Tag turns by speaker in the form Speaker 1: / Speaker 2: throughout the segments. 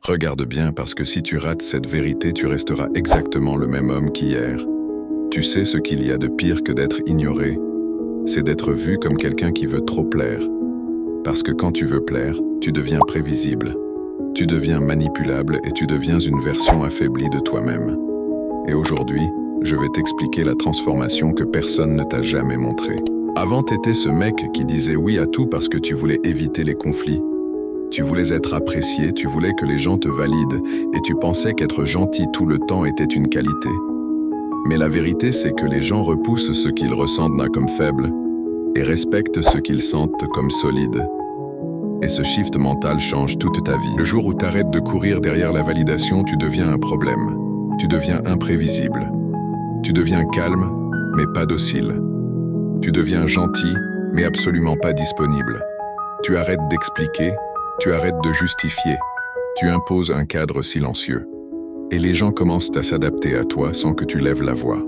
Speaker 1: Regarde bien parce que si tu rates cette vérité, tu resteras exactement le même homme qu'hier. Tu sais ce qu'il y a de pire que d'être ignoré, c'est d'être vu comme quelqu'un qui veut trop plaire. Parce que quand tu veux plaire, tu deviens prévisible. Tu deviens manipulable et tu deviens une version affaiblie de toi-même. Et aujourd'hui, je vais t'expliquer la transformation que personne ne t'a jamais montrée. Avant, t'étais ce mec qui disait oui à tout parce que tu voulais éviter les conflits. Tu voulais être apprécié, tu voulais que les gens te valident et tu pensais qu'être gentil tout le temps était une qualité. Mais la vérité, c'est que les gens repoussent ce qu'ils ressentent d'un comme faible et respectent ce qu'ils sentent comme solide. Et ce shift mental change toute ta vie. Le jour où tu arrêtes de courir derrière la validation, tu deviens un problème. Tu deviens imprévisible. Tu deviens calme, mais pas docile. Tu deviens gentil, mais absolument pas disponible. Tu arrêtes d'expliquer, tu arrêtes de justifier. Tu imposes un cadre silencieux. Et les gens commencent à s'adapter à toi sans que tu lèves la voix.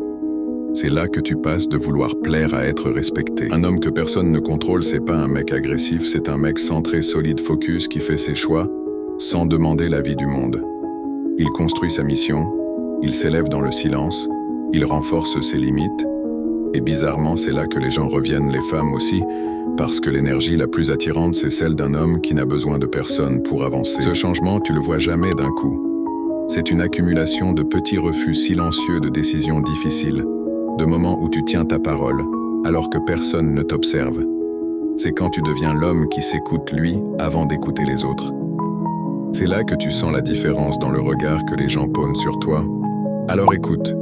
Speaker 1: C'est là que tu passes de vouloir plaire à être respecté. Un homme que personne ne contrôle, c'est pas un mec agressif, c'est un mec centré, solide, focus, qui fait ses choix sans demander l'avis du monde. Il construit sa mission, il s'élève dans le silence, il renforce ses limites, et bizarrement, c'est là que les gens reviennent, les femmes aussi, parce que l'énergie la plus attirante, c'est celle d'un homme qui n'a besoin de personne pour avancer. Ce changement, tu le vois jamais d'un coup. C'est une accumulation de petits refus silencieux de décisions difficiles, de moments où tu tiens ta parole, alors que personne ne t'observe. C'est quand tu deviens l'homme qui s'écoute lui avant d'écouter les autres. C'est là que tu sens la différence dans le regard que les gens posent sur toi. Alors écoute,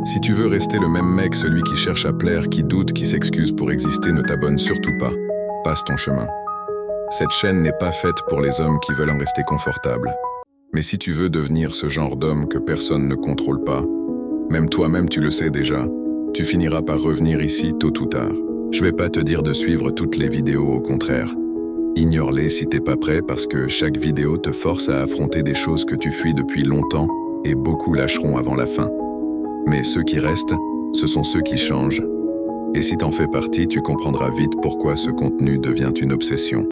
Speaker 1: si tu veux rester le même mec, celui qui cherche à plaire, qui doute, qui s'excuse pour exister, ne t'abonne surtout pas. Passe ton chemin. Cette chaîne n'est pas faite pour les hommes qui veulent en rester confortables. Mais si tu veux devenir ce genre d'homme que personne ne contrôle pas, même toi-même tu le sais déjà, tu finiras par revenir ici tôt ou tard. Je vais pas te dire de suivre toutes les vidéos, au contraire. Ignore-les si t'es pas prêt parce que chaque vidéo te force à affronter des choses que tu fuis depuis longtemps et beaucoup lâcheront avant la fin. Mais ceux qui restent, ce sont ceux qui changent. Et si t'en fais partie, tu comprendras vite pourquoi ce contenu devient une obsession.